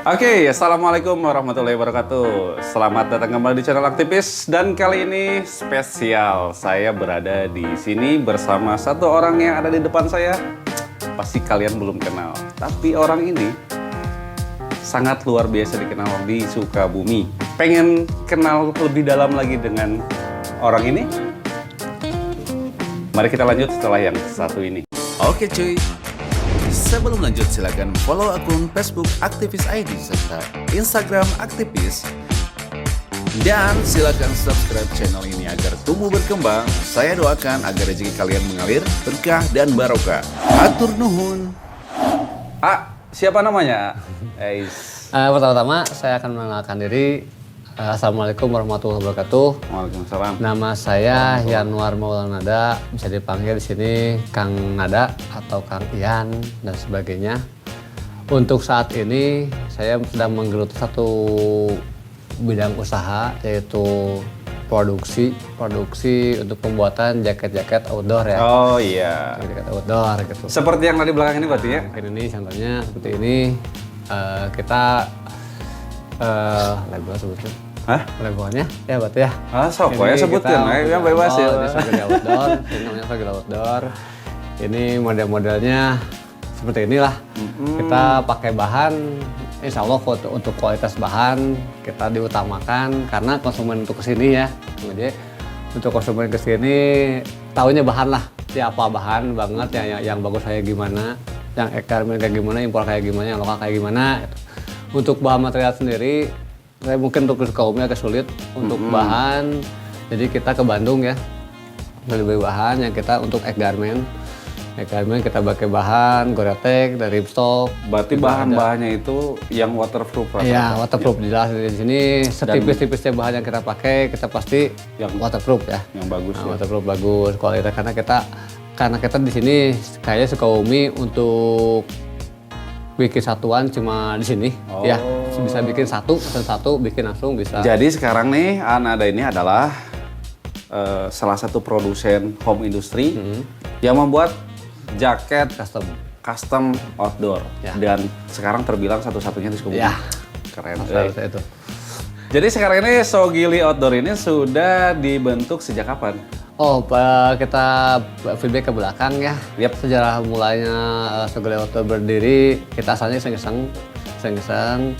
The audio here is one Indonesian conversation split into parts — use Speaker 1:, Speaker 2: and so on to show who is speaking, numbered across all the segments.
Speaker 1: Oke, assalamualaikum warahmatullahi wabarakatuh. Selamat datang kembali di channel Aktivis dan kali ini spesial. Saya berada di sini bersama satu orang yang ada di depan saya. Pasti kalian belum kenal, tapi orang ini sangat luar biasa dikenal di Sukabumi. Pengen kenal lebih dalam lagi dengan orang ini? Mari kita lanjut setelah yang satu ini. Oke cuy. Sebelum lanjut silakan follow akun Facebook Aktivis ID serta Instagram Aktivis. Dan silakan subscribe channel ini agar tumbuh berkembang. Saya doakan agar rezeki kalian mengalir berkah dan barokah. Atur nuhun. Siapa namanya?
Speaker 2: Pertama-tama saya akan mengenalkan diri. Assalamualaikum warahmatullahi wabarakatuh.
Speaker 1: Waalaikumsalam.
Speaker 2: Nama saya Yanuar Maulana Nada, bisa dipanggil di sini Kang Nada atau Kang Ian dan sebagainya. Untuk saat ini saya sedang menggeluti satu bidang usaha, yaitu produksi untuk pembuatan jaket-jaket outdoor ya.
Speaker 1: Oh iya.
Speaker 2: Jaket outdoor gitu.
Speaker 1: Seperti yang tadi belakang ini berarti ya?
Speaker 2: Mungkin ini contohnya seperti ini. Kita label sebutnya.
Speaker 1: Hah?
Speaker 2: Labelnya ya berarti ya.
Speaker 1: Sok ya sebutin, yang bebas ya.
Speaker 2: Ini Sogel Outdoor, ini namanya Sogel Outdoor. Ini model-modelnya seperti inilah. Kita pakai bahan, insya Allah untuk kualitas bahan kita diutamakan karena konsumen untuk kesini ya. Jadi untuk konsumen kesini tahunya bahan lah, siapa bahan banget yang bagus kayak gimana, yang ekarmen kayak gimana, impor kayak gimana, yang lokal kayak gimana. Untuk bahan material sendiri, saya mungkin untuk Sukabumi agak sulit untuk bahan. Jadi kita ke Bandung ya, beli bahan yang kita untuk garment. Garment kita pakai bahan Gore-Tex dari Ripstop.
Speaker 1: Berarti bahan-bahannya itu yang waterproof rasanya?
Speaker 2: Iya, waterproof jelas di sini. Setipis-tipisnya bahan yang kita pakai, kita pasti yang waterproof ya.
Speaker 1: Yang bagus ya?
Speaker 2: Waterproof bagus, kualitas karena kita di sini kayaknya Sukabumi untuk bikin satuan cuma di sini, ya bisa bikin satu bikin langsung bisa.
Speaker 1: Jadi sekarang nih Anada ini adalah salah satu produsen home industry yang membuat jaket custom outdoor dan sekarang terbilang satu-satunya di Sukabumi.
Speaker 2: Ya.
Speaker 1: Keren.
Speaker 2: Itu.
Speaker 1: Jadi sekarang ini Sogili Outdoor ini sudah dibentuk sejak kapan?
Speaker 2: Kita feedback ke belakang ya. Sejarah mulainya Sogeli Outdoor berdiri, kita asalnya iseng-iseng.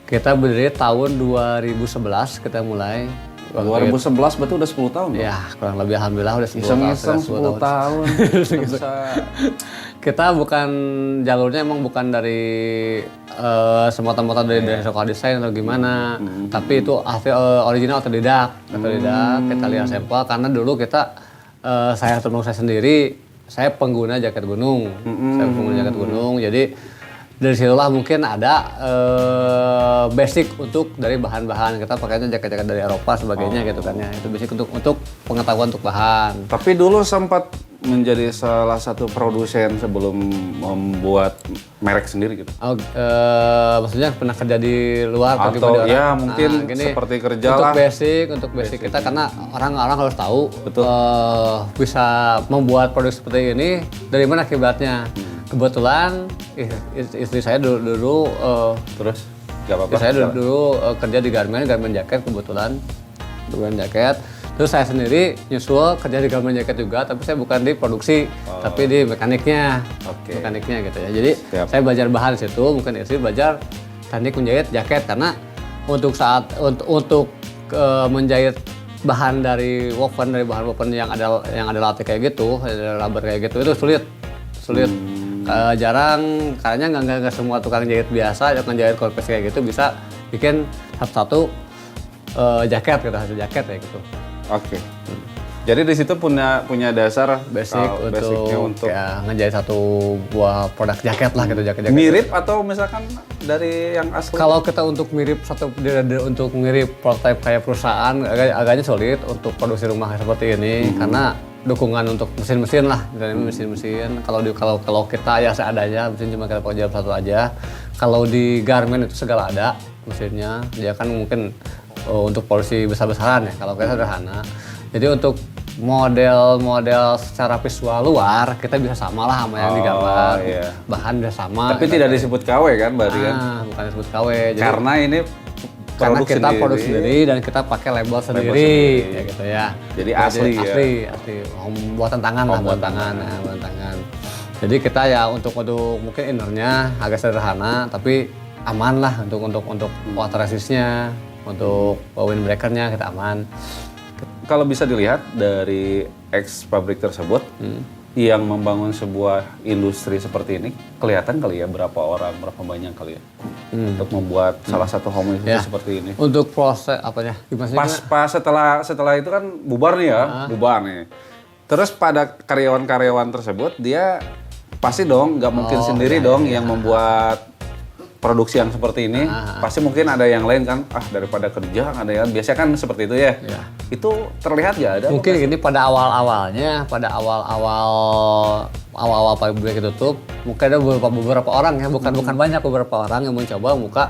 Speaker 2: Kita berdiri tahun 2011 kita mulai.
Speaker 1: 2011 berarti udah 10 tahun dong?
Speaker 2: Ya, kurang lebih alhamdulillah udah 10
Speaker 1: Iseng-iseng 10 tahun.
Speaker 2: Kita bukan jalurnya emang bukan dari semata-mata dari sekolah desain atau gimana, tapi itu original otodidak. Kita lihat sampel karena dulu saya sendiri, saya pengguna jaket gunung, jadi dari situlah mungkin ada basic untuk dari bahan-bahan. Kita pakainya jaket-jaket dari Eropa sebagainya gitu kan ya. Itu basic untuk pengetahuan untuk bahan.
Speaker 1: Tapi dulu sempat menjadi salah satu produsen sebelum membuat merek sendiri gitu.
Speaker 2: Maksudnya pernah kerja di luar
Speaker 1: atau ya mungkin seperti kerja
Speaker 2: untuk basic kita karena orang-orang harus tahu bisa membuat produk seperti ini dari mana kiblatnya. Kebetulan istri saya dulu
Speaker 1: terus nggak apa-apa.
Speaker 2: Saya dulu kerja di garment jaket kebetulan, jaket. Terus saya sendiri nyusul kerja di garment jaket juga, tapi saya bukan di produksi, tapi di mekaniknya, mekaniknya gitu ya. Jadi saya belajar bahan di situ, mungkin istri belajar teknik menjahit jaket karena untuk menjahit bahan dari bahan woven yang ada latih kayak gitu, ada rubber kayak gitu itu sulit. Jarang, karena nggak semua tukang jahit biasa, tukang jahit korpes kayak gitu bisa bikin satu-satu jaket gitu, hasil jaket kayak gitu.
Speaker 1: Oke. Jadi di situ punya dasar
Speaker 2: basicnya untuk ya, ngejahit satu buah produk jaket lah gitu, jaket.
Speaker 1: Mirip atau misalkan dari yang asli?
Speaker 2: Kalau kita untuk mirip prototype kayak perusahaan agaknya sulit untuk produksi rumah seperti ini karena dukungan untuk mesin-mesin lah, mesin-mesin. Kalau kita ya seadanya, mesin cuma kita pakai satu aja. Kalau di garment itu segala ada mesinnya, dia kan mungkin untuk porsi besar-besaran ya. Kalau kita sederhana. Jadi untuk model-model secara visual luar kita bisa sama lah sama yang digambar. Bahan bisa sama.
Speaker 1: Tapi tidak disebut KW kan berarti kan?
Speaker 2: bukan disebut KW. Jadi,
Speaker 1: Karena ini
Speaker 2: karena
Speaker 1: produk
Speaker 2: kita
Speaker 1: sendiri.
Speaker 2: produk sendiri dan kita pakai label sendiri, ya gitu ya.
Speaker 1: Jadi asli ya?
Speaker 2: Asli. Buatan tangan lah, buatan tangan. Nah, buatan tangan. Jadi kita ya untuk mungkin innernya agak sederhana, tapi aman lah untuk water resistnya, untuk windbreakernya kita aman.
Speaker 1: Kalau bisa dilihat dari ex pabrik tersebut yang membangun sebuah industri seperti ini, kelihatan kali ya berapa orang, berapa banyak kali ya untuk membuat salah satu home industry seperti ini.
Speaker 2: Untuk proses apanya? Gimana sih?
Speaker 1: Pas setelah itu kan bubar nih ya, bubar nih. Terus pada karyawan-karyawan tersebut dia pasti dong nggak mungkin sendiri dong yang membuat produksi yang seperti ini. Pasti mungkin ada yang lain kan, daripada kerja ada yang biasanya kan seperti itu ya. Itu terlihat nggak ada?
Speaker 2: Mungkin ini pada awal-awalnya, pada awal-awal pabrik tutup, mungkin ada beberapa orang ya, bukan banyak, beberapa orang yang mencoba buka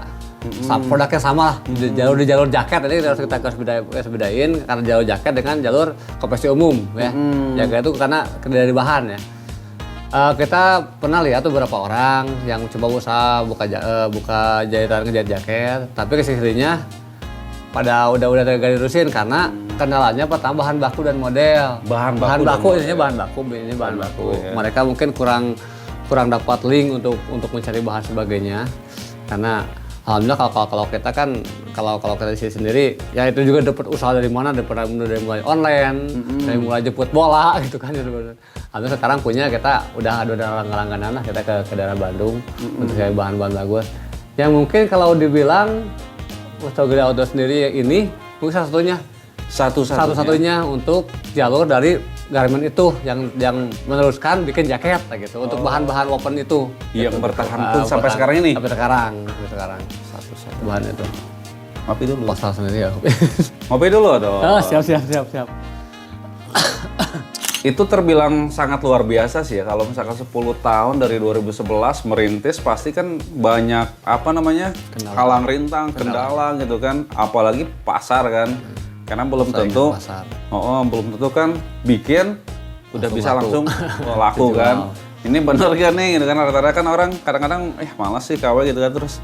Speaker 2: produknya sama lah, di jalur jaket. Jadi harus kita bedain karena jalur jaket dengan jalur konveksi umum ya. Jaket itu karena dari bahan ya. Kita pernah lihat tuh beberapa orang yang coba usaha buka ngejahit jaket, tapi kesininya pada udah dilurusin karena kendalanya pertama bahan baku dan model. Bahan baku. Ya. Mereka mungkin kurang dapat link untuk mencari bahan sebagainya. Karena alhamdulillah kalau kita kan kalau kita di sini sendiri ya itu juga dapat usaha dari mana, dari mulai online, dari mulai jemput bola gitu kan. Alhamdulillah sekarang kita udah ada langganan lah kita ke daerah Bandung untuk cari bahan-bahan bagus. Yang mungkin kalau dibilang Usaha Gede Outdoor sendiri ini mungkin satu-satunya untuk jalur dari garment itu yang meneruskan bikin jaket gitu untuk bahan-bahan woven itu
Speaker 1: yang bertahan pun sampai sekarang ini.
Speaker 2: Sampai sekarang satu-satu bahan itu.
Speaker 1: Ngopi dulu.
Speaker 2: Pasal sendiri ya.
Speaker 1: Ngopi dulu dong.
Speaker 2: Oh, siap.
Speaker 1: Itu terbilang sangat luar biasa sih ya. Kalau misalkan 10 tahun dari 2011 merintis pasti kan banyak halang rintang, kendala gitu kan. Apalagi pasar kan. Karena belum tentu kan bikin udah bisa langsung laku kan. Ini bener kan nih gitu kan, rata-rata kan orang kadang-kadang malas sih KW gitu kan, terus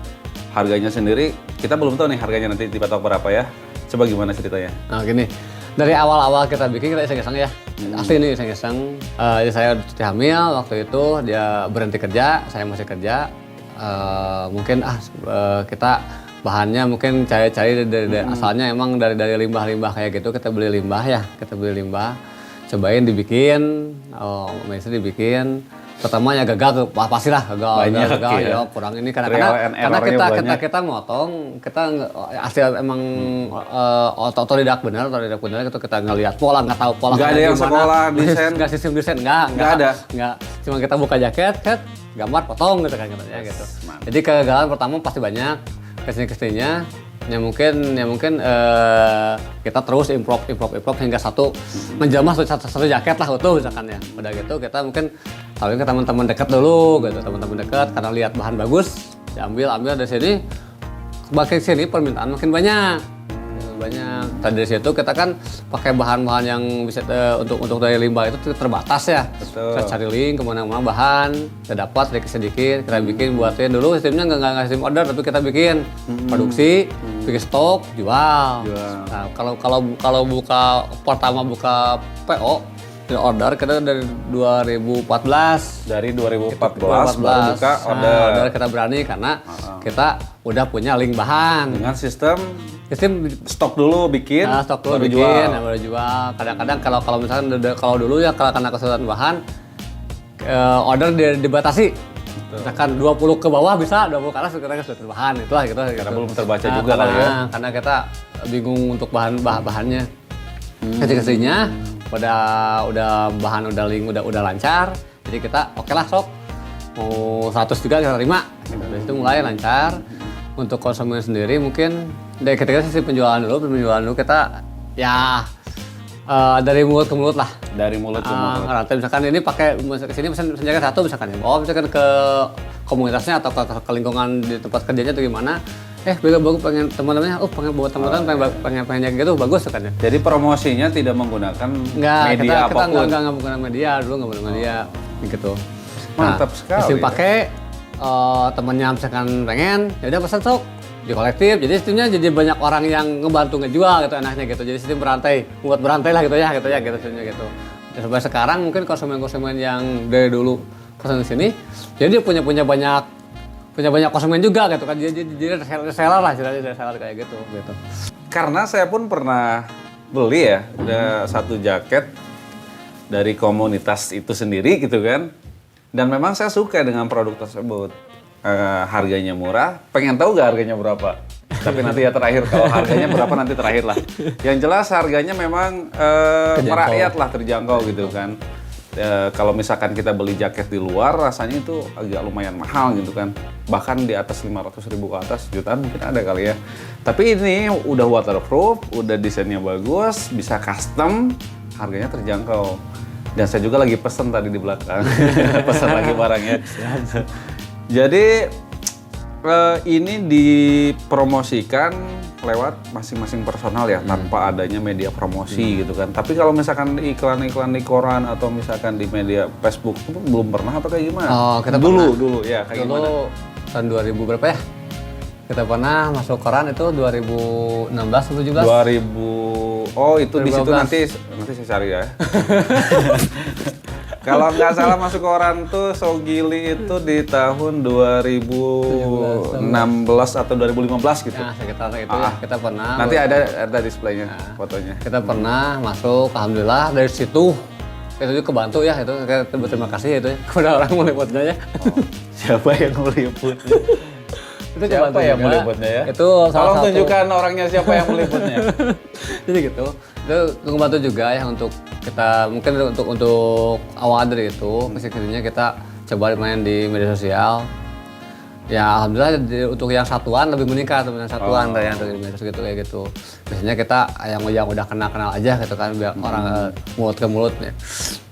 Speaker 1: harganya sendiri kita belum tahu nih harganya nanti dipatok berapa ya. Coba gimana ceritanya?
Speaker 2: Nah gini, dari awal-awal kita bikin kita iseng-iseng ya. Asli ini iseng-iseng. Saya cuti hamil waktu itu, dia berhenti kerja, saya masih kerja. Mungkin kita bahannya mungkin cari-cari dari asalnya emang dari limbah-limbah kayak gitu. Kita beli limbah, cobain dibikin, biasanya dibikin. Pertama ya gagal, pastilah gagal ya. Kurang ini karena kita motong, kita asli emang otodidak benar gitu, kita ngelihat pola, nggak tahu pola.
Speaker 1: Nggak ada yang sekolah desain,
Speaker 2: nggak sistem desain, nggak ada. Cuma kita buka jaket, gambar potong gitu kan katanya gitu. Jadi kegagalan pertama pasti banyak, kesininya. Ya mungkin kita terus improve hingga menjamah satu jaket lah utuh misalkan ya. Udah gitu kita mungkin tawarin ke teman-teman dekat dulu gitu, teman-teman dekat karena lihat bahan bagus, diambil dari sini. Makin sini permintaan makin banyak. Tadi dari situ kita kan pakai bahan-bahan yang bisa untuk dari limbah itu terbatas ya.
Speaker 1: Betul.
Speaker 2: Kita cari link kemana-mana bahan, kita dapat sedikit kita bikin, buatin dulu sistemnya nggak sistem order tapi kita bikin produksi, bikin stok, jual. Nah kalau pertama buka PO order kita dari 2014.
Speaker 1: Dari 2014 baru buka order.
Speaker 2: Kita berani karena kita udah punya link bahan.
Speaker 1: Dengan sistem stok dulu bikin,
Speaker 2: baru jual. Kadang-kadang kalau misalkan kalau dulu ya karena kesulitan bahan, order dibatasi. Misalkan 20 ke bawah bisa, 20 ke atas kita kesulitan bahan, itulah gitu.
Speaker 1: Karena belum terbaca juga kali ya.
Speaker 2: Karena kita bingung untuk bahannya. Kesininya udah bahan udah lancar, jadi kita oke lah sok mau 100 juga kita terima. Dari situ mulai lancar. Untuk konsumen sendiri mungkin dari ketika sisi penjualan dulu kita ya dari mulut ke mulut lah.
Speaker 1: Dari mulut ke mulut.
Speaker 2: Rantai misalkan ini pakai kesini pesen jaket satu misalkan ya. Misalkan ke komunitasnya atau ke lingkungan di tempat kerjanya atau gimana. Bagus pengen teman-temannya, pengen buat teman-teman pengen jaket gitu bagus kan ya.
Speaker 1: Jadi promosinya tidak menggunakan media apapun.
Speaker 2: Kita nggak menggunakan media dulu, nggak menggunakan media gitu.
Speaker 1: Mantap sekali.
Speaker 2: Pakai temennya misalkan pengen, ya udah pesan sok di kolektif. Jadi sistemnya jadi banyak orang yang ngebantu ngejual gitu enaknya gitu. Jadi sistem berantai, buat berantai lah gitu ya gitu sistemnya gitu. Dan sampai sekarang mungkin konsumen-konsumen yang dari dulu pesan di sini, jadi dia punya banyak konsumen juga gitu kan. Jadi reseller lah, jadi reseller kayak gitu.
Speaker 1: Karena saya pun pernah beli ya, ada satu jaket dari komunitas itu sendiri gitu kan. Dan memang saya suka dengan produk tersebut. Harganya murah, pengen tahu nggak harganya berapa? Tapi nanti ya terakhir, kalau harganya berapa nanti terakhir lah. Yang jelas harganya memang merakyat lah, terjangkau gitu kan. Kalau misalkan kita beli jaket di luar, rasanya itu agak lumayan mahal gitu kan. Bahkan di atas 500.000 ke atas, jutaan mungkin ada kali ya. Tapi ini udah waterproof, udah desainnya bagus, bisa custom, harganya terjangkau. Dan saya juga lagi pesen tadi di belakang, pesen lagi barangnya. Jadi ini dipromosikan lewat masing-masing personal ya, tanpa adanya media promosi gitu kan. Tapi kalau misalkan iklan-iklan di koran atau misalkan di media Facebook itu belum pernah apa kayak gimana?
Speaker 2: Oh, kita
Speaker 1: dulu ya kayak gimana?
Speaker 2: Dulu tahun 2000 berapa ya? Kita pernah masuk koran itu 2016 atau 17?
Speaker 1: 2000. Oh, itu di situ
Speaker 2: 2012.
Speaker 1: nanti saya cari ya. Kalau nggak salah masuk koran tuh Sogili itu di tahun 2016 atau 2015 gitu.
Speaker 2: Nah, sekitar itu ya kita pernah.
Speaker 1: Nanti ada displaynya fotonya.
Speaker 2: Kita pernah masuk, alhamdulillah dari situ itu juga kebantu ya, itu kita berterima kasih itu ya kepada orang meliputnya ya.
Speaker 1: Siapa yang meliputnya?
Speaker 2: Itu
Speaker 1: Siapa
Speaker 2: kebantu
Speaker 1: yang
Speaker 2: juga.
Speaker 1: meliputnya ya?
Speaker 2: Itu salah
Speaker 1: Tolong
Speaker 2: satu.
Speaker 1: tunjukkan orangnya siapa yang meliputnya.
Speaker 2: Jadi gitu. Itu ngebantu juga ya untuk kita mungkin untuk awal dari itu kesini kita coba main di media sosial. Ya alhamdulillah untuk yang satuan lebih meningkat teman satuan dari yang dari media sosial gitu kayak gitu. Biasanya kita yang udah kenal aja gitu kan biar orang mulut ke mulut ya.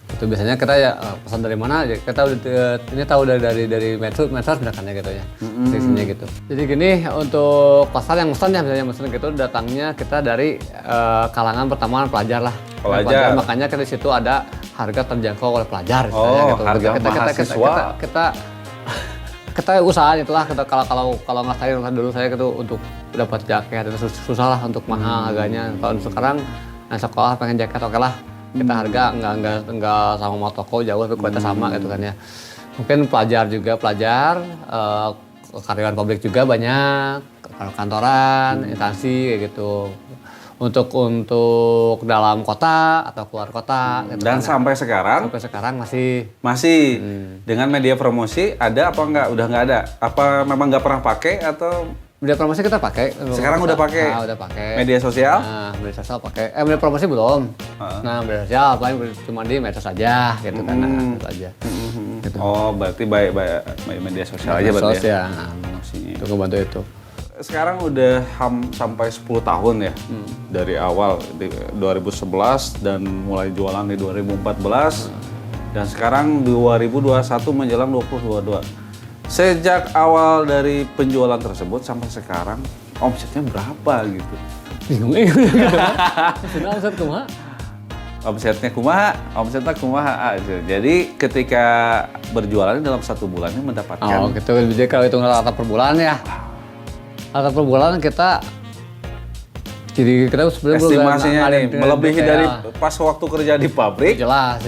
Speaker 2: Itu biasanya kita ya pesan dari mana aja kita udah ini tahu dari medsos misalkan ya gitu ya. Biasanya gitu. Jadi gini untuk pasar yang mesen ya misalnya mesen gitu datangnya kita dari kalangan pertama pelajar lah.
Speaker 1: Pelajar.
Speaker 2: Makanya di situ ada harga terjangkau oleh pelajar misalnya
Speaker 1: Oh,
Speaker 2: gitu.
Speaker 1: harga mahasiswa.
Speaker 2: Kita usahain itulah kita kalau nggak saya dulu saya gitu untuk dapat jaket itu susah lah untuk mahal harganya. Kalau sekarang sekolah pengen jaket oke lah kita harga nggak sama mau toko jauh tapi kualitas sama gitu kan ya. Mungkin pelajar karyawan publik juga banyak kantoran instansi kayak gitu. Untuk dalam kota atau keluar kota gitu
Speaker 1: Dan
Speaker 2: kan.
Speaker 1: sampai sekarang masih dengan media promosi ada apa enggak? Udah nggak ada? Apa memang nggak pernah pakai atau
Speaker 2: media promosi kita pakai.
Speaker 1: sekarang udah pakai?
Speaker 2: Udah pakai.
Speaker 1: Media sosial?
Speaker 2: Nah, media sosial pakai. Media promosi belum. Nah, media sosial paling cuma di medsos aja gitu kan. Nah, itu aja. Gitu.
Speaker 1: Oh, berarti baik media sosial aja berarti ya? Promosinya.
Speaker 2: Itu ngebantu itu.
Speaker 1: Sekarang udah sampai 10 tahun ya dari awal di 2011 dan mulai jualan di 2014 dan sekarang 2021 menjelang 2022. Sejak awal dari penjualan tersebut sampai sekarang omsetnya berapa gitu?
Speaker 2: Bingung sudah omset kumaha?
Speaker 1: Omsetnya kumaha aja. Jadi ketika berjualan dalam 1 bulannya mendapatkan
Speaker 2: Gitu. Jadi kalau hitung rata per bulan ya. Rata per bulan kita sebenarnya
Speaker 1: estimasinya nih melebihi dari
Speaker 2: ya.
Speaker 1: pas waktu kerja di pabrik.
Speaker 2: Jelas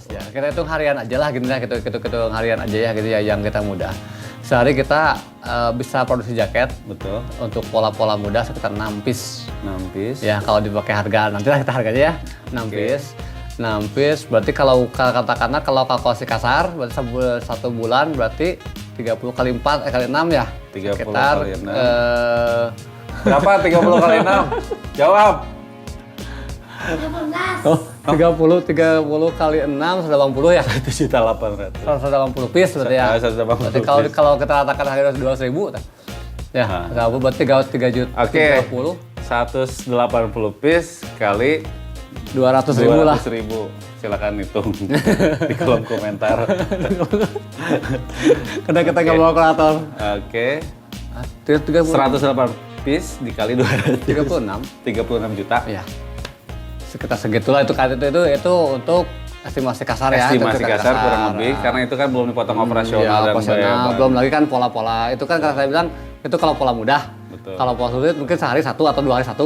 Speaker 2: ya. Kita hitung harian aja lah gitu ya, kita hitung harian aja ya gitu ya yang kita mudah. Sehari kita bisa produksi jaket
Speaker 1: Betul.
Speaker 2: untuk pola-pola mudah sekitar 6 piece.
Speaker 1: 6 piece.
Speaker 2: Ya kalau dipakai harga nantilah kita harganya ya 6 piece. 6 piece berarti kalau katakanlah kalau kalkulasi kasar berarti 1 bulan berarti 30 kali 4 kali 6 ya.
Speaker 1: 30
Speaker 2: sekitar
Speaker 1: kali 6. Berapa 30 kali 6? Jawab.
Speaker 2: 30 kali 6 180 ya.
Speaker 1: 1.800.000.
Speaker 2: 180 piece berarti ya.
Speaker 1: 180
Speaker 2: Berarti kalau kita katakan harga 200.000 ya, berarti 3 juta.
Speaker 1: Oke.
Speaker 2: 30
Speaker 1: 180 piece kali
Speaker 2: 200.000 lah.
Speaker 1: 200.000. Silakan hitung di kolom komentar.
Speaker 2: Karena kita nggak bawa kalkulator.
Speaker 1: Oke.
Speaker 2: 36
Speaker 1: 108 piece dikali 200.
Speaker 2: 36
Speaker 1: 36 juta.
Speaker 2: ya. Sekitar segitulah itu untuk estimasi kasar ya.
Speaker 1: Estimasi kasar kurang lebih, karena itu kan belum dipotong operasional dan
Speaker 2: operasional. Belum lagi kan pola-pola, itu kan karena saya bilang, itu kalau pola mudah.
Speaker 1: Betul.
Speaker 2: Kalau pola sulit mungkin sehari 1 atau 2 hari 1.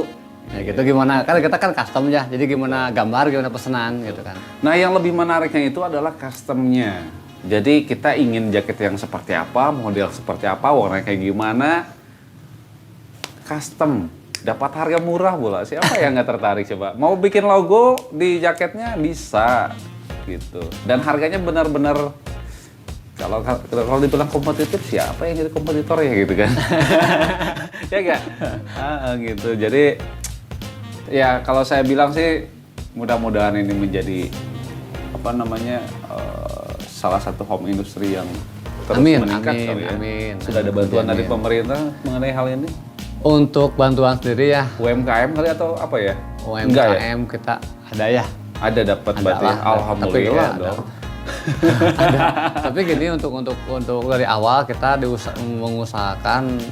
Speaker 2: Ya gitu gimana, kan kita kan custom ya, jadi gimana gambar, gimana pesanan gitu kan.
Speaker 1: Nah yang lebih menariknya itu adalah customnya. Jadi kita ingin jaket yang seperti apa, model seperti apa, warna kayak gimana, custom. Dapat harga murah pula, siapa yang nggak tertarik coba? Mau bikin logo di jaketnya bisa gitu. Dan harganya benar-benar kalau dibilang kompetitif, siapa yang jadi kompetitor ya gitu kan? Ya nggak? Gitu. Jadi ya kalau saya bilang sih mudah-mudahan ini menjadi salah satu home industry yang terus meningkat kali ya.
Speaker 2: Amin.
Speaker 1: Sudah ada bantuan dari pemerintah mengenai hal ini?
Speaker 2: Untuk bantuan sendiri ya,
Speaker 1: UMKM kali atau apa ya?
Speaker 2: UMKM
Speaker 1: Enggak ya?
Speaker 2: kita ada ya.
Speaker 1: Ada dapat berarti.
Speaker 2: lah,
Speaker 1: Alhamdulillah
Speaker 2: tapi
Speaker 1: dong.
Speaker 2: Tapi gini untuk dari awal kita mengusahakan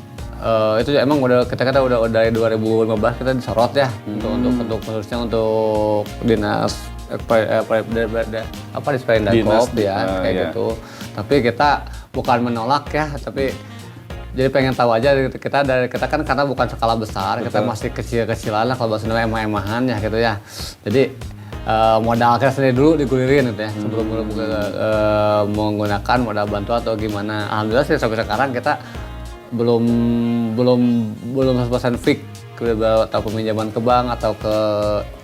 Speaker 2: itu emang kita udah dari 2015 kita disorot ya untuk khususnya untuk dinas Disperindak ya kayak gitu. Tapi kita bukan menolak ya, tapi jadi pengen tahu aja kita kan karena bukan skala besar. Betul. Kita masih kecil-kecilan lah kalau bahasa Indonesia emah-emahan ya gitu ya. Jadi modal kita sendiri dulu digulirin gitu ya sebelum menggunakan modal bantuan atau gimana. Alhamdulillah sih sampai sekarang kita belum 100% fix atau peminjaman ke bank atau ke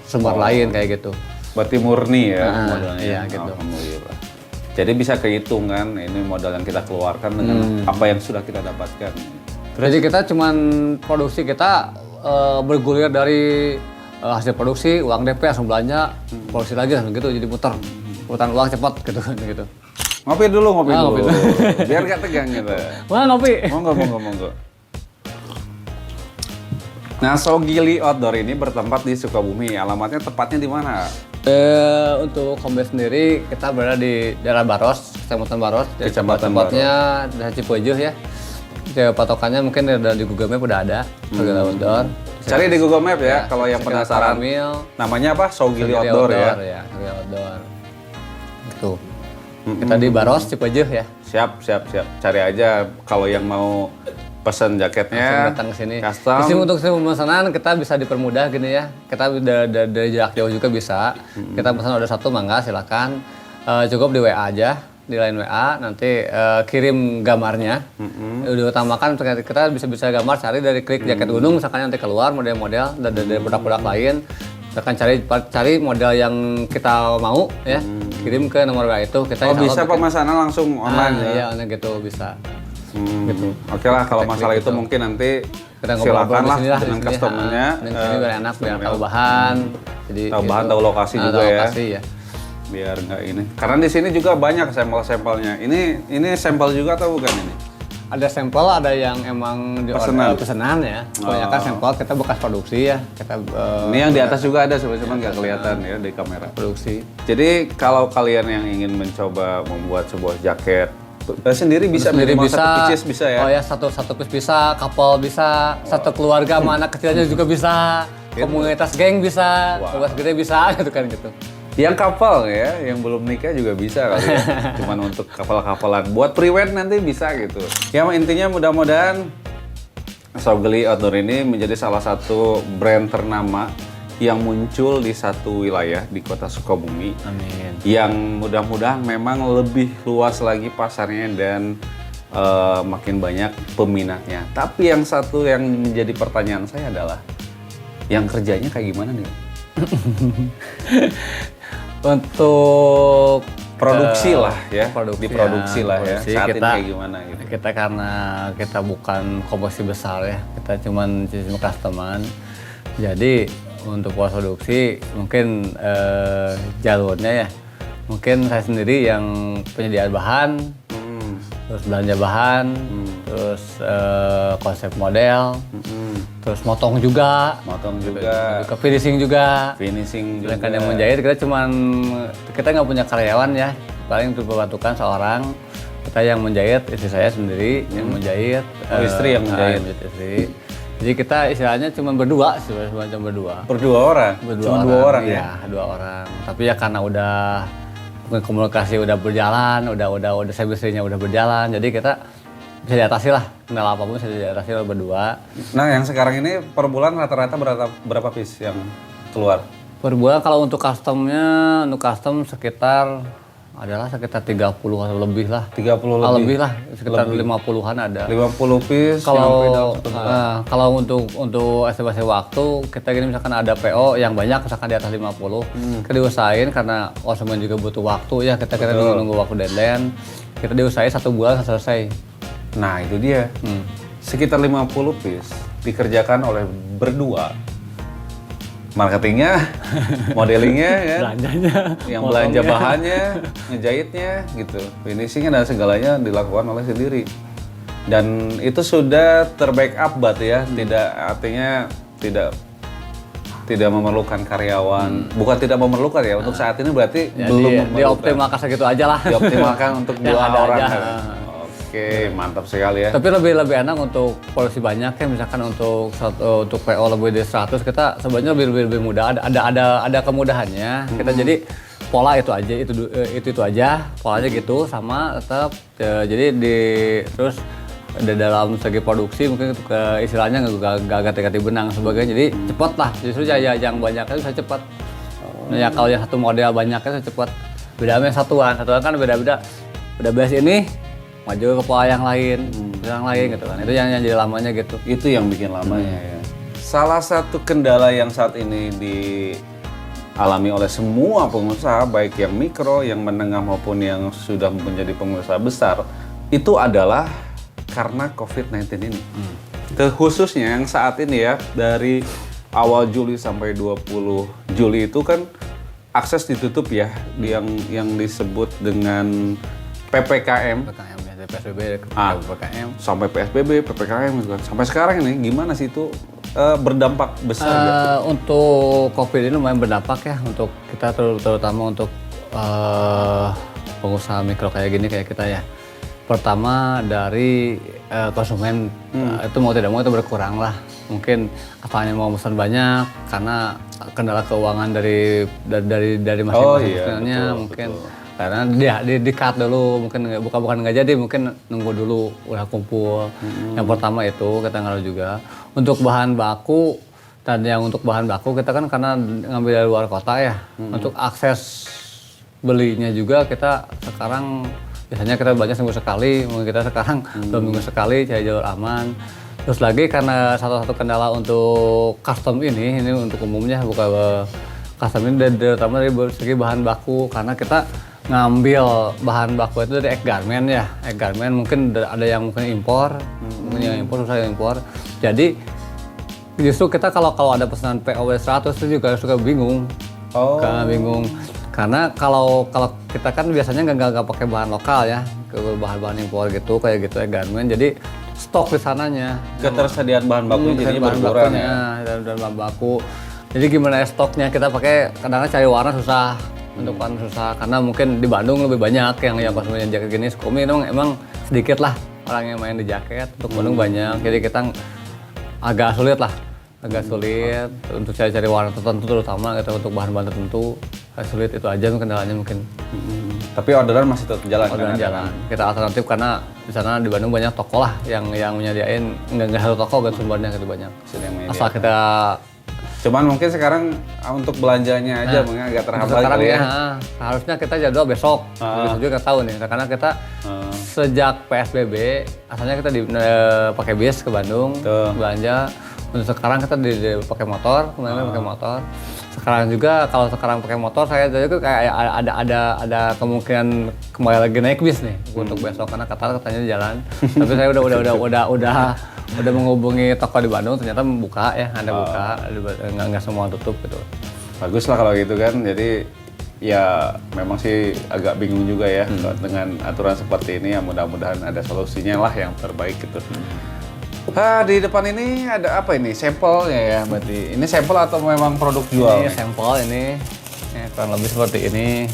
Speaker 2: sumber lain kayak gitu.
Speaker 1: Berarti murni ya modalnya.
Speaker 2: Iya gitu.
Speaker 1: Alhamdulillah. Jadi bisa kehitung kan ini modal yang kita keluarkan dengan apa yang sudah kita dapatkan.
Speaker 2: Jadi kita cuman produksi kita bergulir dari hasil produksi, uang DP langsung belanja, produksi lagi langsung gitu jadi muter. Putar uang cepat gitu.
Speaker 1: Ngopi dulu.
Speaker 2: Ngopi dulu.
Speaker 1: Biar gak tegang gitu.
Speaker 2: Mana ngopi?
Speaker 1: Monggo. Nah, Sogili Outdoor ini bertempat di Sukabumi. Alamatnya tepatnya di mana?
Speaker 2: Untuk home base sendiri kita berada di daerah Baros, Kecamatan Baros.
Speaker 1: Kecamatan
Speaker 2: tempatnya dari Cipujuh ya. Patokannya mungkin di Google Map udah ada. Sogili Outdoor.
Speaker 1: Cari di Google Map ya kalau yang penasaran. Namanya apa? Sogili Outdoor ya.
Speaker 2: Sogili Outdoor. Itu. Kita di Baros, Cipujuh ya.
Speaker 1: Siap. Cari aja kalau yang mau pesan jaketnya.
Speaker 2: Datang ke sini.
Speaker 1: Custom.
Speaker 2: Di sini untuk pemesanan kita bisa dipermudah gini ya. Kita dari jarak jauh juga bisa. Kita pesan order 1 mangga silakan. Cukup di WA aja, di line WA nanti kirim gambarnya. Diutamakan kita bisa gambar cari dari klik jaket gunung misalkan nanti keluar model-model dari produk-produk lain. Misalkan cari model yang kita mau ya. Kirim ke nomor WA itu kita
Speaker 1: bisa pemesanan langsung online ya.
Speaker 2: Iya, online gitu bisa. Gitu.
Speaker 1: Oke lah kalau masalah itu mungkin nanti kita silakan lah dengan customernya.
Speaker 2: Ini biar enak, biar tahu bahan. Jadi
Speaker 1: tahu bahan, tahu lokasi juga
Speaker 2: tahu
Speaker 1: ya.
Speaker 2: Lokasi ya.
Speaker 1: Biar nggak ini. Karena di sini juga banyak sampel-sampelnya. Ini sampel juga atau bukan ini?
Speaker 2: Ada sampel, ada yang emang pesanan ya. Kebanyakan sampel kita bekas produksi ya.
Speaker 1: Ini yang di atas juga ada sebenarnya nggak kelihatan ya di kamera.
Speaker 2: Produksi.
Speaker 1: Jadi kalau kalian yang ingin mencoba membuat sebuah jaket sendiri bisa,
Speaker 2: satu
Speaker 1: piece bisa ya?
Speaker 2: Oh ya, satu piece bisa, couple bisa, satu keluarga sama anak kecilnya juga bisa, komunitas geng bisa, keluarga gede bisa, gitu kan gitu.
Speaker 1: Yang couple ya, yang belum nikah juga bisa kali ya. Cuman untuk couple-couplean, buat pre-wed nanti bisa gitu. Ya intinya mudah-mudahan Sogili Outdoor ini menjadi salah satu brand ternama yang muncul di satu wilayah di kota Sukabumi.
Speaker 2: Amin.
Speaker 1: Yang mudah-mudahan memang lebih luas lagi pasarnya dan makin banyak peminatnya. Tapi yang satu yang menjadi pertanyaan saya adalah yang kerjanya kayak gimana nih?
Speaker 2: Untuk
Speaker 1: produksi lah ya,
Speaker 2: diproduksi
Speaker 1: lah ya. Saat
Speaker 2: kita,
Speaker 1: ini kayak gimana gitu?
Speaker 2: Kita karena kita bukan komposisi besar ya, kita cuman sistem customer. Jadi untuk produksi mungkin jalurnya ya, mungkin saya sendiri yang penyediaan bahan, terus belanja bahan, terus konsep model, terus motong juga, ke finishing juga. Sedangkan yang menjahit kita nggak punya karyawan ya, paling untuk membantukan seorang. Kita yang menjahit, istri saya sendiri yang menjahit.
Speaker 1: Istri yang menjahit.
Speaker 2: Istri. Jadi kita istilahnya cuma berdua,
Speaker 1: Berdua orang?
Speaker 2: Cuma 2 orang ya? 2 orang. Tapi ya karena udah komunikasi udah berjalan, udah chemistry-nya udah berjalan, jadi kita bisa diatasi lah, kendala apapun bisa diatasi oleh berdua.
Speaker 1: Nah, yang sekarang ini per bulan rata-rata berapa piece yang keluar?
Speaker 2: Per bulan kalau untuk custom sekitar 30 atau lebih lah.
Speaker 1: 30
Speaker 2: lebih lah, sekitar 50-an ada.
Speaker 1: 50 piece.
Speaker 2: Kalau untuk estimasi waktu, kita gini misalkan ada PO yang banyak, misalkan di atas 50, kita diusahain karena konsumen juga butuh waktu ya, kita nunggu waktu deadline, kita diusahain 1 bulan selesai.
Speaker 1: Nah, itu dia. Sekitar 50 piece dikerjakan oleh berdua. Marketingnya, modelingnya, kan?
Speaker 2: Belanjanya,
Speaker 1: yang belanja bahannya, ngejahitnya, gitu. Finishingnya dan segalanya dilakukan oleh sendiri. Dan itu sudah terbackup, ya. Artinya tidak memerlukan karyawan. Bukan tidak memerlukan ya. Untuk saat ini berarti
Speaker 2: ya,
Speaker 1: belum memerlukan.
Speaker 2: Dioptimalkan segitu aja lah.
Speaker 1: Dioptimalkan untuk 2 orang.
Speaker 2: Aja.
Speaker 1: Oke, mantap sekali ya.
Speaker 2: Tapi lebih enak untuk produksi banyak ya, misalkan untuk PO lebih dari 100 kita sebenarnya lebih mudah. Ada kemudahannya. Kita jadi pola itu aja, itu aja, polanya gitu sama tetap. Jadi terus dalam segi produksi mungkin istilahnya nggak ganti-ganti benang sebagainya. Jadi cepat lah. Justru yang banyak itu bisa cepat. Ya kalau yang satu model banyaknya cepat. Bedanya satuan kan beda-beda. Udah beres ini maju ke pola yang lain gitu kan. Itu yang jadi lamanya gitu.
Speaker 1: Itu yang bikin lamanya ya. Salah satu kendala yang saat ini dialami oleh semua pengusaha, baik yang mikro, yang menengah maupun yang sudah menjadi pengusaha besar, itu adalah karena COVID-19 ini. Khususnya yang saat ini ya, dari awal Juli sampai 20 Juli itu kan akses ditutup ya, yang disebut dengan PPKM.
Speaker 2: PSBB, PPKM.
Speaker 1: Sampai PSBB, PPKM gitu kan. Sampai sekarang ini gimana sih itu berdampak besar?
Speaker 2: Untuk COVID ini lumayan berdampak ya untuk kita terutama untuk pengusaha mikro kayak kita ya. Pertama dari konsumen itu mau tidak mau itu berkurang lah. Mungkin asalnya mau pesan banyak karena kendala keuangan dari masing-masingnya mungkin. Betul. Karena dia di cut dulu, mungkin bukan nggak jadi, mungkin nunggu dulu udah kumpul. Yang pertama itu kita ngaruh juga. Untuk bahan baku kita kan karena ngambil dari luar kota ya. Untuk akses belinya juga kita sekarang biasanya kita belanja seminggu sekali, mungkin kita sekarang 2 minggu sekali cari jalur aman. Terus lagi karena satu kendala untuk custom ini untuk umumnya bukan custom ini terutama dari segi bahan baku karena kita ngambil bahan baku itu dari garment ya. Garment mungkin ada yang mungkin impor, mungkin yang impor susah yang impor. Jadi justru kita kalau ada pesanan PO 100 itu juga suka bingung. Karena bingung. Karena kalau kita kan biasanya nggak pakai bahan lokal ya, ke bahan-bahan impor gitu kayak gitu garment. Jadi stok di sananya.
Speaker 1: Ketersediaan bahan baku jadi berkurang ya.
Speaker 2: Dan bahan baku. Jadi gimana ya stoknya kita pakai kadang-kadang cari warna susah. Untuk warna susah karena mungkin di Bandung lebih banyak yang konsumen jaket gini. Sukumi emang sedikit lah orang yang main di jaket. Untuk Bandung banyak. Jadi kita agak sulit untuk cari warna tertentu terutama gitu untuk bahan-bahan tertentu. Sulit itu aja kendalanya mungkin.
Speaker 1: Tapi orderan masih tetap jalan.
Speaker 2: Jalan. Kita alternatif karena di sana di Bandung banyak toko lah yang menyediain nggak satu toko kan sumbernya gitu banyak. Asal kita.
Speaker 1: Cuman mungkin sekarang untuk belanjanya aja mungkin agak terhambat
Speaker 2: sekarang ya. Harusnya kita jadwal besok. Besok juga tahu nih karena kita sejak PSBB asalnya kita pakai bis ke Bandung belanja. Untuk sekarang kita pakai motor, kemarin pakai motor. Sekarang juga kalau sekarang pakai motor saya juga kayak ada kemungkinan kembali lagi naik bis nih untuk besok karena katanya jalan. Tapi saya udah menghubungi toko di Bandung ternyata buka ya, ada buka, nggak semua tutup gitu.
Speaker 1: Bagus lah kalau gitu kan. Jadi ya memang sih agak bingung juga ya dengan aturan seperti ini. Ya mudah-mudahan ada solusinya lah yang terbaik gitu. Di depan ini ada apa ini? Sampelnya ya berarti. Ini sampel atau memang produk jual?
Speaker 2: Ini sampel ini. Kurang lebih seperti ini.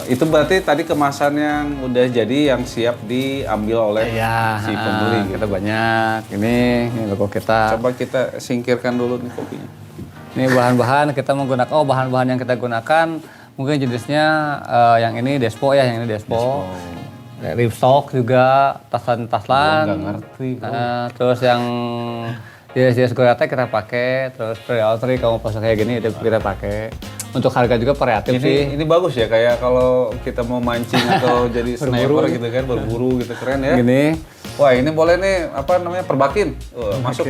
Speaker 1: Itu berarti tadi kemasan yang udah jadi yang siap diambil oleh si pembeli.
Speaker 2: Kita banyak. Ini logo kita.
Speaker 1: Coba kita singkirkan dulu nih kopinya.
Speaker 2: Ini bahan-bahan kita menggunakan. Bahan-bahan yang kita gunakan Mungkin jenisnya yang ini Despo ya, yang ini Despo. Ripstock juga, Taslan.
Speaker 1: Nggak ngerti.
Speaker 2: Terus yang jenis Goretex kita pakai, terus Realtree kalau pasang kayak gini itu kita pakai. Untuk harga juga variatif sih.
Speaker 1: Ini bagus ya, kayak kalau kita mau mancing atau jadi sniper gitu kan, berburu gitu, keren ya.
Speaker 2: Gini.
Speaker 1: Wah, ini boleh nih, apa namanya, perbakin. Masuk.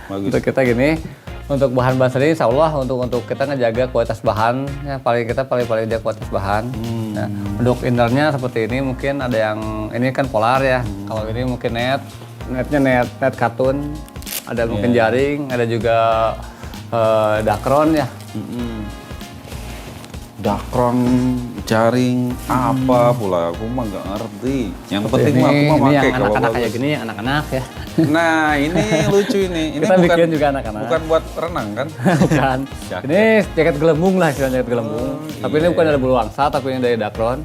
Speaker 1: Bagus.
Speaker 2: Untuk kita gini, untuk bahan-bahan sendiri insya Allah untuk kita ngejaga kualitas bahan, ya paling jaga kualitas bahan. Nah, untuk innernya seperti ini mungkin ada yang, ini kan polar ya, kalau ini mungkin netnya net katun, ada mungkin jaring, ada juga dakron ya.
Speaker 1: Dakron, jaring, apa pula, aku mah nggak ngerti. Yang penting mah aku mah
Speaker 2: Ini
Speaker 1: pakai
Speaker 2: yang
Speaker 1: kalau
Speaker 2: anak-anak
Speaker 1: bagus.
Speaker 2: kayak gini, yang anak-anak ya.
Speaker 1: Nah, ini lucu ini. Ini
Speaker 2: Kita bikin juga anak-anak.
Speaker 1: bukan buat renang kan?
Speaker 2: Bukan.
Speaker 1: Jaket.
Speaker 2: Ini jaket gelembung lah, istilahnya jaket gelembung. Tapi ini bukan dari bulu angsa, tapi ini dari dakron.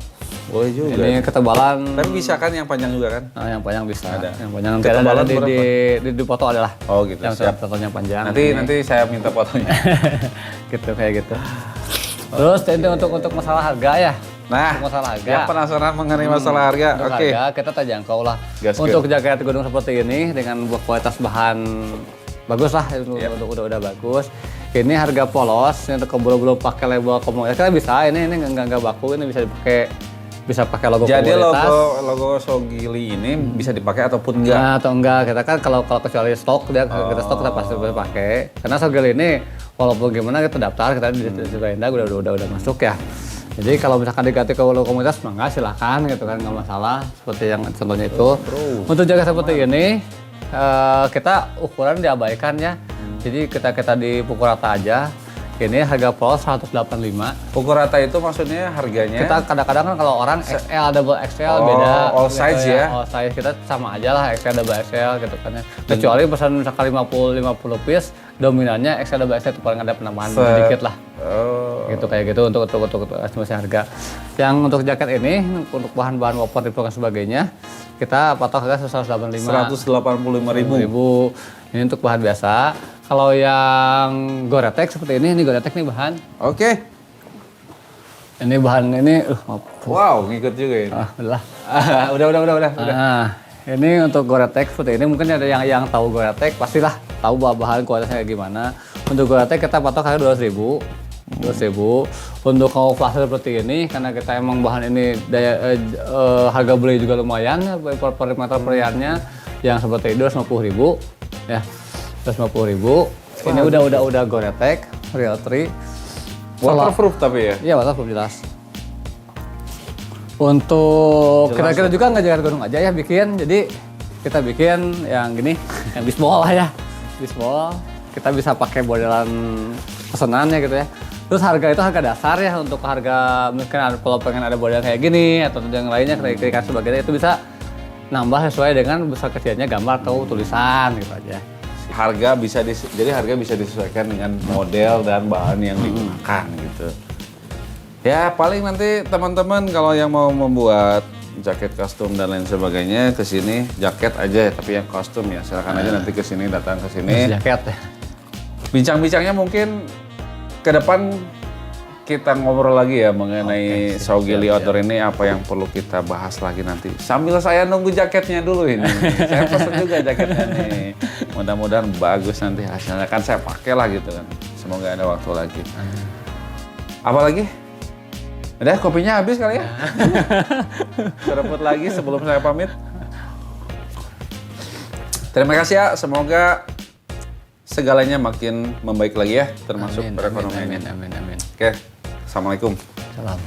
Speaker 1: Boleh juga.
Speaker 2: Ini ketebalan.
Speaker 1: Tapi bisa kan yang panjang juga kan?
Speaker 2: Nah, yang panjang bisa.
Speaker 1: Ada.
Speaker 2: Yang panjang nanti
Speaker 1: Ketebalan
Speaker 2: ada
Speaker 1: berapa?
Speaker 2: di foto adalah.
Speaker 1: Oh gitu.
Speaker 2: Yang
Speaker 1: Siap.
Speaker 2: fotonya panjang.
Speaker 1: Nanti saya minta fotonya.
Speaker 2: Gitu kayak gitu. Terus itu untuk masalah harga ya.
Speaker 1: Nah,
Speaker 2: Untuk masalah harga.
Speaker 1: yang penasaran mengenai masalah harga,
Speaker 2: Untuk
Speaker 1: oke.
Speaker 2: harga kita terjangkau lah.
Speaker 1: Gaskeun.
Speaker 2: Untuk jaket gunung seperti ini dengan kualitas bahan bagus lah, udah bagus. Ini harga polos, ini untuk belum pakai label komunitas kita bisa. Ini nggak baku, ini bisa pakai logo
Speaker 1: Jadi
Speaker 2: komunitas.
Speaker 1: logo Sogili ini bisa dipakai ataupun enggak?
Speaker 2: Nah, atau enggak, kita kan kalau kecuali stok kita stok kita pasti boleh pakai. Karena Sogil ini walaupun gimana kita daftar, kita di Perindah udah masuk ya. Jadi kalau misalkan diganti ke logo komunitas, mangga silakan gitu kan, nggak masalah. Seperti yang contohnya itu. Untuk jaket seperti ini, kita ukuran diabaikan ya. Jadi kita di pukul rata aja. Ini harga polos 185.
Speaker 1: Pukul rata itu maksudnya harganya?
Speaker 2: Kita kadang-kadang kan kalau orang XL, double XL
Speaker 1: Oh,
Speaker 2: beda.
Speaker 1: all size
Speaker 2: gitu
Speaker 1: ya?
Speaker 2: All size kita sama aja lah, XL double XL gitu kan ya. Kecuali pesan misalkan 50 piece, dominannya XL double XL itu paling ada penambahan sedikit lah.
Speaker 1: Oh.
Speaker 2: Gitu kayak gitu untuk estimasi harga. Yang untuk jaket ini untuk bahan-bahan waterproof dan sebagainya, kita patok harga 185.
Speaker 1: 185.000.
Speaker 2: Ini untuk bahan biasa. Kalau yang Goretex seperti ini Goretex nih bahan.
Speaker 1: Oke.
Speaker 2: Ini bahan ini
Speaker 1: Wow, ngikut juga ini.
Speaker 2: udah.
Speaker 1: Udah.
Speaker 2: Nah, ini untuk Goretex seperti ini mungkin ada yang tahu Goretex pastilah tahu bahan kualitasnya kayak gimana. Untuk Goretex kita patok harga 200.000. 200.000. Untuk kamuflase seperti ini karena kita emang bahan ini harga beli juga lumayan ya, per meter periannya yang seperti itu 250.000 ya. 250.000. Ini udah Goretex, Realtree.
Speaker 1: Waterproof tapi ya?
Speaker 2: Iya, waterproof jelas. Untuk kita juga nggak jalan gunung aja ya bikin. Jadi kita bikin yang gini, yang bisbol lah ya. Bisbol. Kita bisa pakai modelan pesanannya gitu ya. Terus harga itu harga dasar ya, untuk harga mungkin kalau pengen ada model kayak gini atau yang lainnya kayak sebagainya itu bisa nambah sesuai dengan besar kecilnya gambar atau tulisan gitu aja.
Speaker 1: Jadi harga bisa disesuaikan dengan model dan bahan yang digunakan gitu. Ya paling nanti teman-teman kalau yang mau membuat jaket custom dan lain sebagainya ke sini, jaket aja tapi yang custom ya silakan aja nanti ke sini, datang ke sini.
Speaker 2: Jaket ya.
Speaker 1: Bincang-bincangnya mungkin ke depan kita ngobrol lagi ya mengenai Sogili Outdoor ini, apa yang perlu kita bahas lagi nanti. Sambil saya nunggu jaketnya dulu ini. Saya pesen juga jaketnya nih. Mudah-mudahan bagus nanti hasilnya, kan saya pakai lah gitu kan. Semoga ada waktu lagi. Apa lagi? Udah, kopinya habis kali ya? Seruput lagi sebelum saya pamit. Terima kasih ya, semoga segalanya makin membaik lagi ya, termasuk perekonomiannya.
Speaker 2: Amin.
Speaker 1: Oke, assalamualaikum.
Speaker 2: Salam.